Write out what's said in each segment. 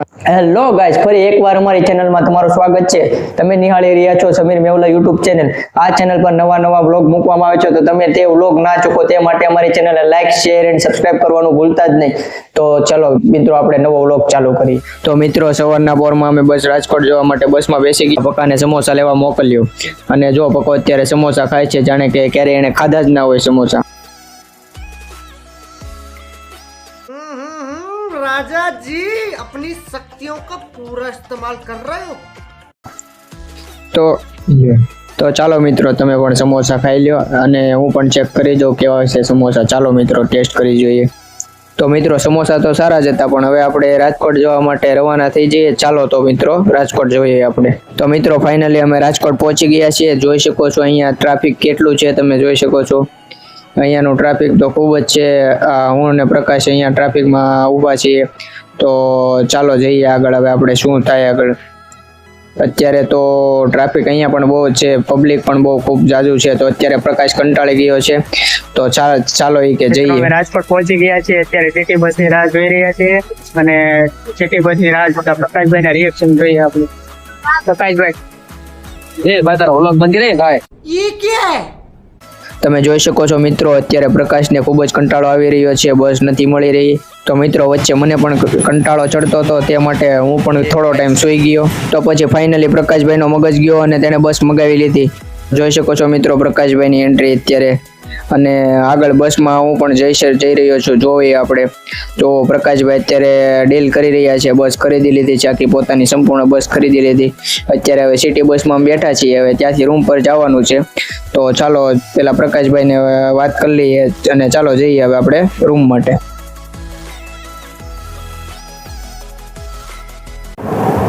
Hello guys, ફરી એકવાર અમારી ચેનલમાં તમારું સ્વાગત છે। તમે નિહાળી રહ્યા છો સમીર મેવલા યુટ્યુબ ચેનલ। આ ચેનલ પર નવા વ્લોગ મૂકવામાં આવે છે, તો તમે તે વ્લોગ ના ચૂકો તે માટે અમારી ચેનલને લાઈક, શેર એન્ડ સબસ્ક્રાઇબ કરવાનું ભૂલતા જ નહીં। તો ચલો મિત્રો, આપણે નવો વ્લોગ ચાલુ કરીએ। તો મિત્રો, સવારના પોરમાં અમે બસ રાજકોટ જવા માટે બસમાં બેસી ગયા। પપ્પાને સમોસા લેવા મોકલ્યો અને જો પપ્પો અત્યારે સમોસા ખાય છે, જાણે કે ક્યારે એને ખાધા જ ના હોય સમોસા। राजा जी अपनी शक्तियों का पूरा इस्तेमाल कर रहे हो। તો ચાલો મિત્રો, તમે પણ સમોસા ખાઈ લ્યો અને હું પણ ચેક કરી દઉં કેવા છે સમોસા। ચાલો મિત્રો, ટેસ્ટ કરી જોઈએ। તો મિત્રો, સમોસા તો સારા જ હતા, પણ હવે આપણે રાજકોટ જવા માટે રવાના થઈ જઈએ। ચાલો તો મિત્રો, રાજકોટ જોઈએ આપણે। તો મિત્રો, ફાઇનલી અમે રાજકોટ પહોંચી ગયા છીએ। જોઈ શકો છો અહીંયા ટ્રાફિક કેટલું છે, તમે જોઈ શકો છો। અહીંયાનું ટ્રાફિક તો ખૂબ જ છે। હું અને પ્રકાશ અહીંયા ટ્રાફિકમાં ઊભા છીએ। તો ચાલો જઈએ આગળ, હવે આપણે શું થાય આગળ। અત્યારે તો ટ્રાફિક અહીંયા પણ બહુ છે, પબ્લિક પણ બહુ ખૂબ જાજુ છે। તો અત્યારે પ્રકાશ કંટાળી ગયો છે, તો ચાલો એ કે જઈએ। અમે રાજકોટ પહોંચી ગયા છીએ। અત્યારે સિટી બસની રાહ જોઈ રહ્યા છીએ અને સિટી બસની રાહ જોતા પ્રકાશભાઈના રિએક્શન જોઈએ આપણે। પ્રકાશભાઈ, ભાઈ તારો વ્લોગ બંધ રહે ભાઈ। ये क्या है? તમે જોઈ શકો છો મિત્રો, અત્યારે પ્રકાશને ખૂબ જ કંટાળો આવી રહ્યો છે, બસ નથી મળી રહી। તો મિત્રો, વચ્ચે મને પણ કંટાળો ચડતો હતો, તે માટે હું પણ થોડો ટાઈમ સૂઈ ગયો। તો પછી ફાઇનલી પ્રકાશભાઈનો મગજ ગયો અને તેણે બસ મગાવી લીધી। જોઈ શકો છો મિત્રો, પ્રકાશભાઈની એન્ટ્રી અત્યારે, અને આગળ બસમાં હું પણ જઈ રહ્યો છું। જોઈએ આપણે તો પ્રકાશભાઈ અત્યારે ડીલ કરી રહ્યા છે, બસ ખરીદી લીધી છે, આખી પોતાની સંપૂર્ણ બસ ખરીદી લીધી। અત્યારે હવે સિટી બસમાં બેઠા છીએ, હવે ત્યાંથી રૂમ પર જવાનું છે। તો ચાલો પેલા પ્રકાશભાઈને વાત કરી લઈએ અને ચાલો જઈએ હવે આપણે રૂમ માટે।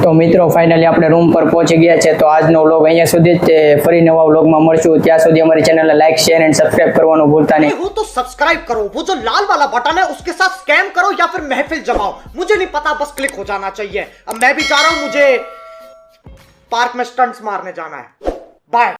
તો મિત્રો, ફાઇનલી આપણે રૂમ પર પહોંચી ગયા છે। તો આજનો વ્લોગ અહીંયા સુધી જ છે, ફરી નવા વ્લોગમાં મળશું। ત્યાં સુધી અમારી ચેનલને લાઈક, શેર એન્ડ સબસ્ક્રાઇબ કરવાનું ભૂલતા નહીં। हो तो सब्सक्राइब करो, वो जो लाल वाला बटन है उसके साथ स्कैम करो या फिर महफिल जमाओ, मुझे नहीं पता, बस क्लिक हो जाना चाहिए। अब मैं भी जा रहा हूं, मुझे पार्क में स्टंट्स मारने जाना है। बाय।